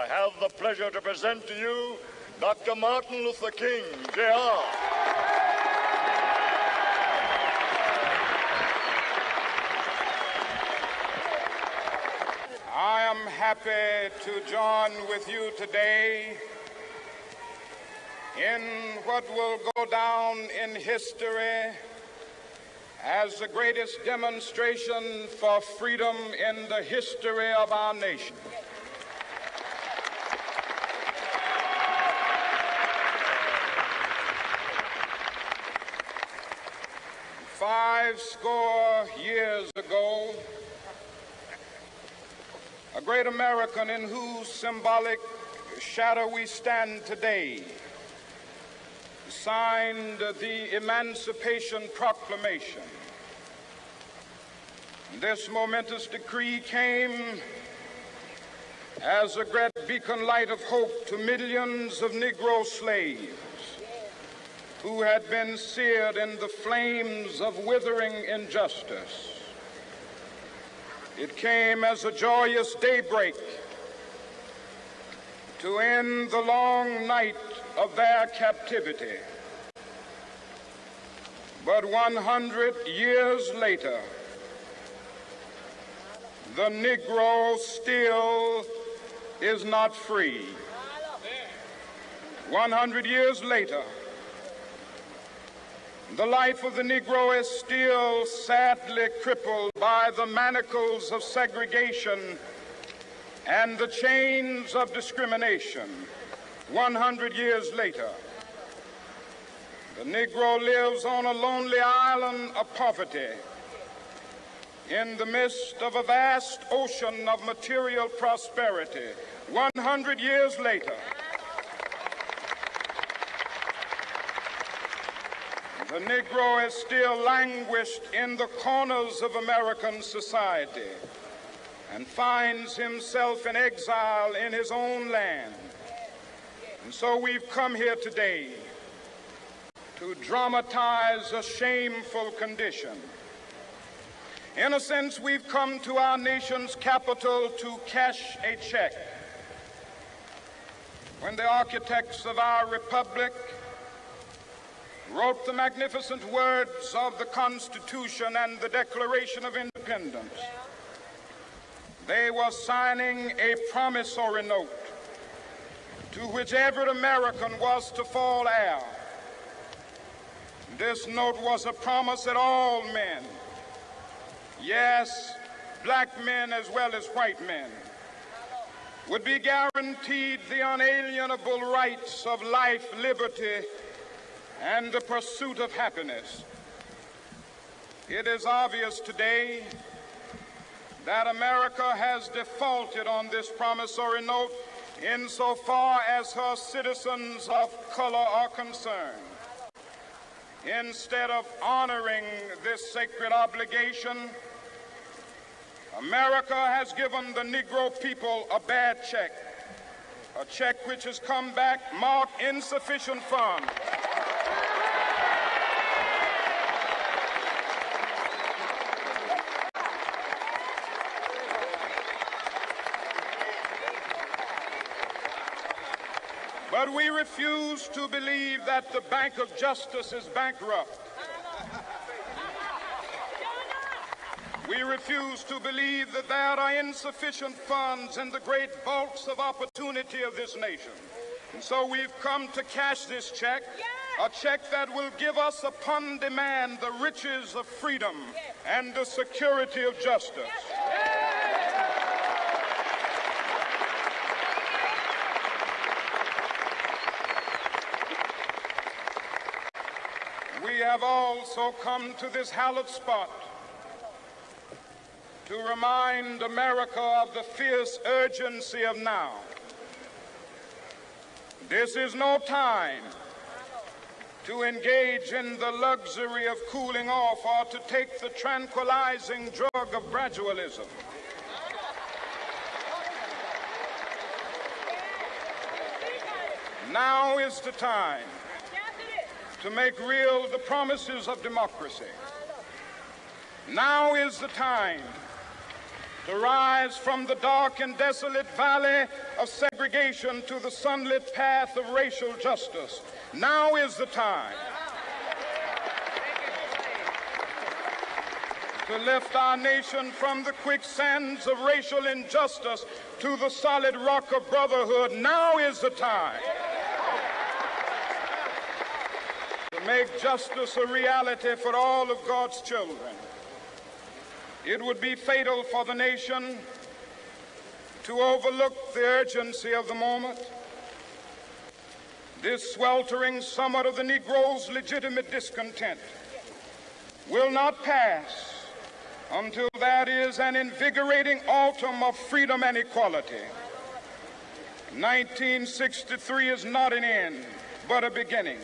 have the pleasure to present to you Dr. Martin Luther King, Jr. I am happy to join with you today in what will go down in history as the greatest demonstration for freedom in the history of our nation. Five score years ago, a great American in whose symbolic shadow we stand today signed the Emancipation Proclamation. This momentous decree came as a great beacon light of hope to millions of Negro slaves who had been seared in the flames of withering injustice. It came as a joyous daybreak to end the long night of their captivity. But 100 years later, the Negro still is not free. 100 years later, the life of the Negro is still sadly crippled by the manacles of segregation and the chains of discrimination. 100 years later, the Negro lives on a lonely island of poverty in the midst of a vast ocean of material prosperity. 100 years later, the Negro is still languished in the corners of American society and finds himself in exile in his own land. And so we've come here today to dramatize a shameful condition. In a sense, we've come to our nation's capital to cash a check. When the architects of our republic wrote the magnificent words of the Constitution and the Declaration of Independence, they were signing a promissory note to which every American was to fall heir. This note was a promise that all men, yes, black men as well as white men, would be guaranteed the unalienable rights of life, liberty, and the pursuit of happiness. It is obvious today that America has defaulted on this promissory note insofar as her citizens of color are concerned. Instead of honoring this sacred obligation, America has given the Negro people a bad check, a check which has come back marked insufficient funds. But we refuse to believe that the Bank of Justice is bankrupt. We refuse to believe that there are insufficient funds in the great vaults of opportunity of this nation. And so we've come to cash this check, a check that will give us upon demand the riches of freedom and the security of justice. We have also come to this hallowed spot to remind America of the fierce urgency of now. This is no time to engage in the luxury of cooling off or to take the tranquilizing drug of gradualism. Now is the time to make real the promises of democracy. Now is the time to rise from the dark and desolate valley of segregation to the sunlit path of racial justice. Now is the time to lift our nation from the quicksands of racial injustice to the solid rock of brotherhood. Now is the time to make justice a reality for all of God's children. It would be fatal for the nation to overlook the urgency of the moment. This sweltering summit of the Negro's legitimate discontent will not pass until that is an invigorating autumn of freedom and equality. 1963 is not an end, but a beginning.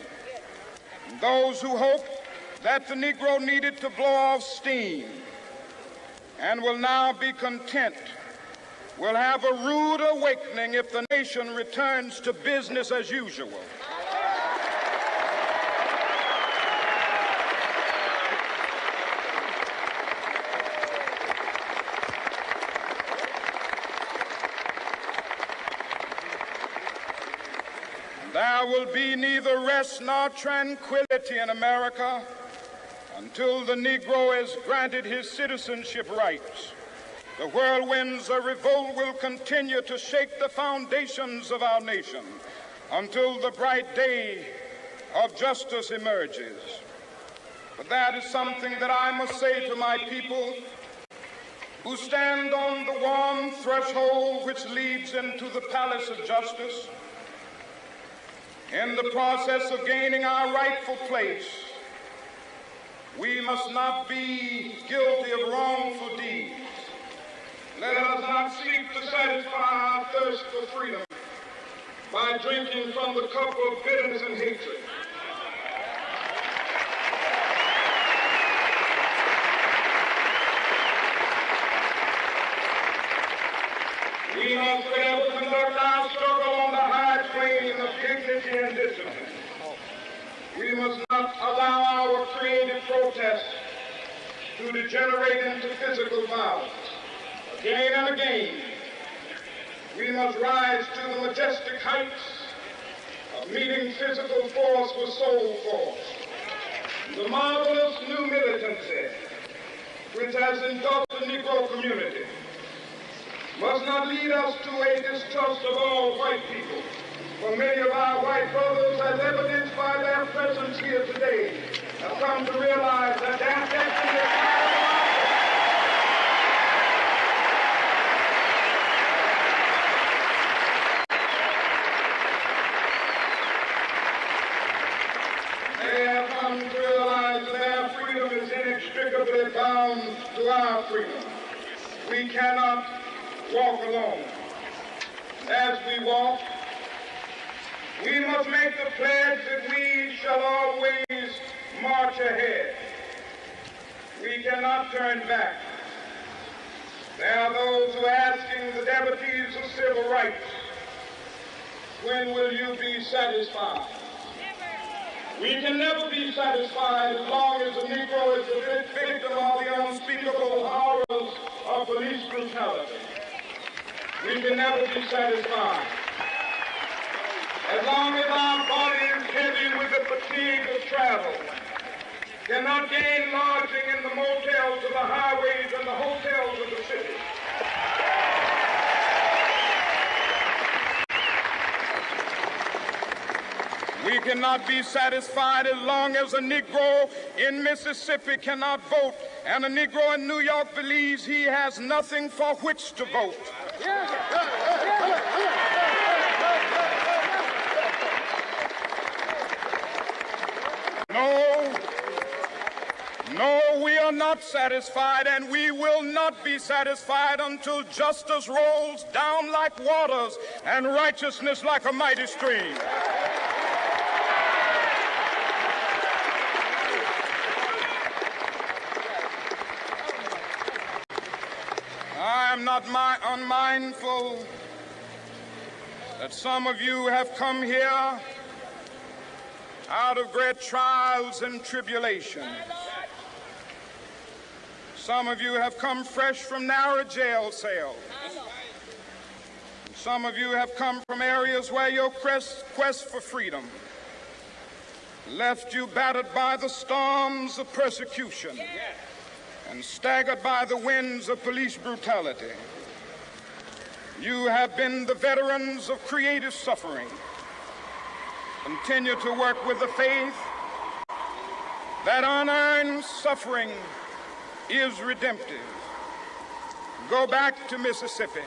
Those who hope that the Negro needed to blow off steam and will now be content will have a rude awakening if the nation returns to business as usual. There will be neither rest nor tranquility in America until the Negro is granted his citizenship rights. The whirlwinds of revolt will continue to shake the foundations of our nation until the bright day of justice emerges. But that is something that I must say to my people who stand on the warm threshold which leads into the palace of justice. In the process of gaining our rightful place, we must not be guilty of wrongful deeds. Let us not seek to satisfy our thirst for freedom by drinking from the cup of bitterness and hatred. We must forever conduct our struggle on the high plane of dignity and discipline. We must not allow our creative protest to degenerate into physical violence. Again and again, we must rise to the majestic heights of meeting physical force with soul force. The marvelous new militancy which has engulfed the Negro community must not lead us to a distrust of all white people. For many of our white brothers, as evidenced by their presence here today, have come to realize that their destiny is not They have come to realize that their freedom is inextricably bound to our freedom. We cannot walk alone. As we walk, we must make the pledge that we shall always march ahead. We cannot turn back. There are those who are asking the devotees of civil rights, when will you be satisfied? We can never be satisfied as long as the Negro is the victim of the unspeakable horrors of police brutality. We can never be satisfied as long as our body is heavy with the fatigue of travel, cannot gain lodging in the motels of the highways and the hotels of the city. We cannot be satisfied as long as a Negro in Mississippi cannot vote and a Negro in New York believes he has nothing for which to vote. No, we are not satisfied, and we will not be satisfied until justice rolls down like waters and righteousness like a mighty stream. I am not unmindful that some of you have come here out of great trials and tribulations. Some of you have come fresh from narrow jail cells. Some of you have come from areas where your quest for freedom left you battered by the storms of persecution and staggered by the winds of police brutality. You have been the veterans of creative suffering. Continue to work with the faith that unearned suffering is redemptive. Go back to Mississippi.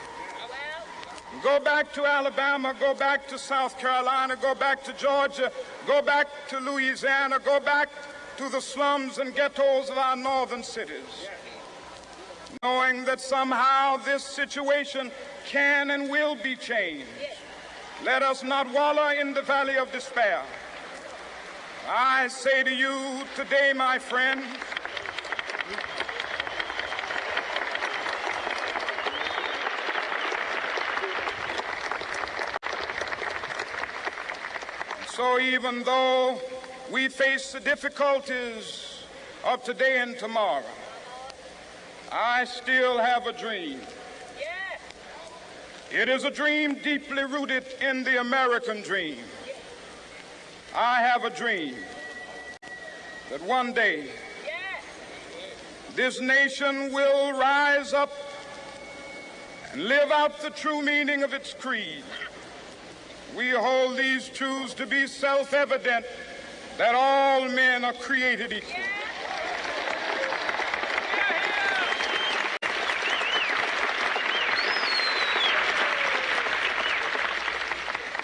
Go back to Alabama, go back to South Carolina, go back to Georgia, go back to Louisiana, go back to the slums and ghettos of our northern cities, knowing that somehow this situation can and will be changed. Let us not wallow in the valley of despair. I say to you today, my friends, so even though we face the difficulties of today and tomorrow, I still have a dream. It is a dream deeply rooted in the American dream. I have a dream that one day this nation will rise up and live out the true meaning of its creed. We hold these truths to be self-evident, that all men are created equal.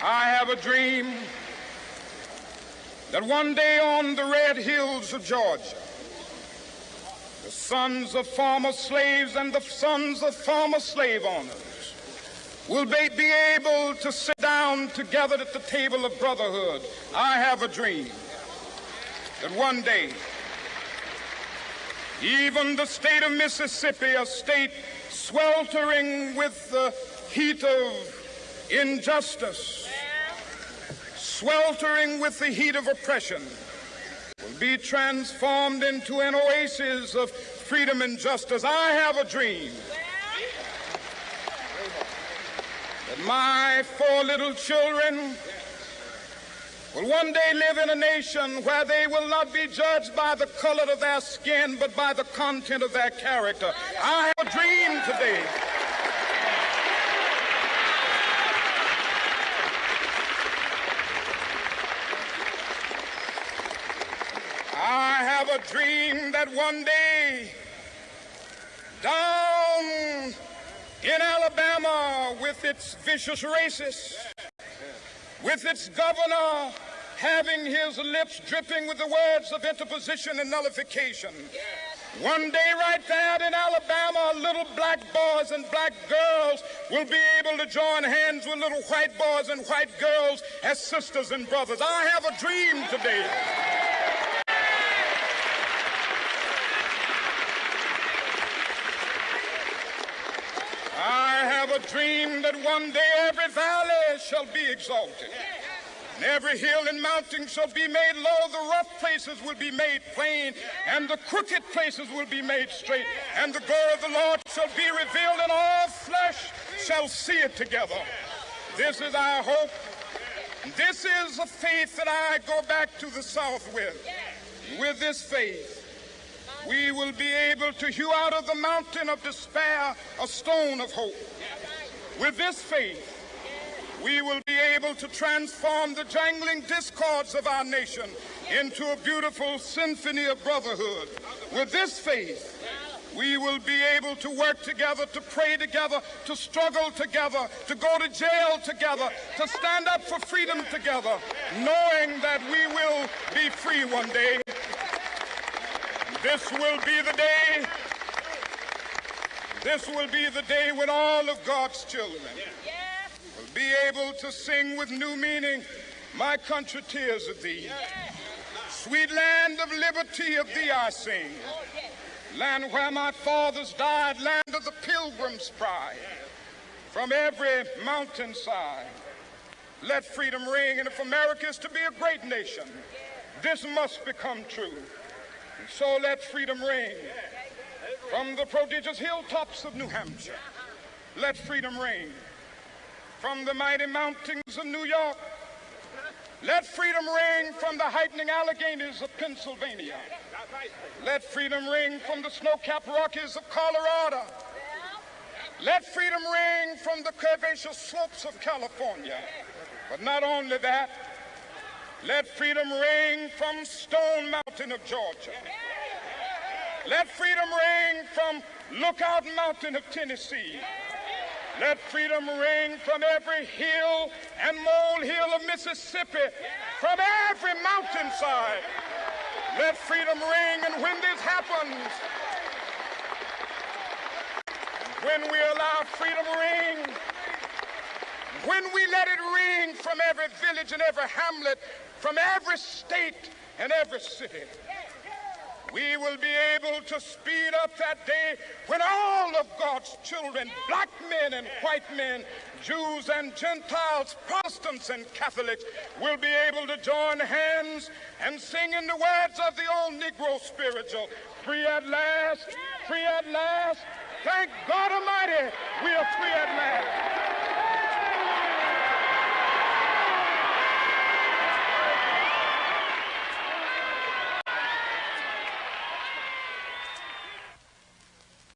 I have a dream that one day on the red hills of Georgia, the sons of former slaves and the sons of former slave owners will be able to sit down together at the table of brotherhood. I have a dream that one day, even the state of Mississippi, a state sweltering with the heat of injustice, sweltering with the heat of oppression, will be transformed into an oasis of freedom and justice. I have a dream that my 4 little children will one day live in a nation where they will not be judged by the color of their skin, but by the content of their character. I have a dream today I have a dream that one day down in Alabama, with its vicious racists, with its governor having his lips dripping with the words of interposition and nullification, one day right there in Alabama, little black boys and black girls will be able to join hands with little white boys and white girls as sisters and brothers. I have a dream today. I have a dream that one day every valley shall be exalted, and every hill and mountain shall be made low. The rough places will be made plain, and the crooked places will be made straight. And the glory of the Lord shall be revealed, and all flesh shall see it together. This is our hope. This is a faith that I go back to the South with. With this faith, we will be able to hew out of the mountain of despair a stone of hope. With this faith, we will be able to transform the jangling discords of our nation into a beautiful symphony of brotherhood. With this faith, we will be able to work together, to pray together, to struggle together, to go to jail together, to stand up for freedom together, knowing that we will be free one day. This will be the day. This will be the day when all of God's children will be able to sing with new meaning, "My country, tears of thee. Sweet land of liberty, of thee I sing. Land where my fathers died, land of the pilgrim's pride. From every mountainside, let freedom ring. And if America is to be a great nation, this must become true. And so let freedom ring. From the prodigious hilltops of New Hampshire, let freedom ring. From the mighty mountains of New York, let freedom ring. From the heightening Alleghenies of Pennsylvania, let freedom ring. From the snow-capped Rockies of Colorado, let freedom ring. From the curvaceous slopes of California. But not only that, let freedom ring from Stone Mountain of Georgia. Let freedom ring from Lookout Mountain of Tennessee. Let freedom ring from every hill and molehill of Mississippi, from every mountainside. Let freedom ring, and when this happens, when we allow freedom ring, when we let it ring from every village and every hamlet, from every state and every city, we will be able to speed up that day when all of God's children, black men and white men, Jews and Gentiles, Protestants and Catholics, will be able to join hands and sing in the words of the old Negro spiritual, free at last, free at last. Thank God Almighty, we are free at last.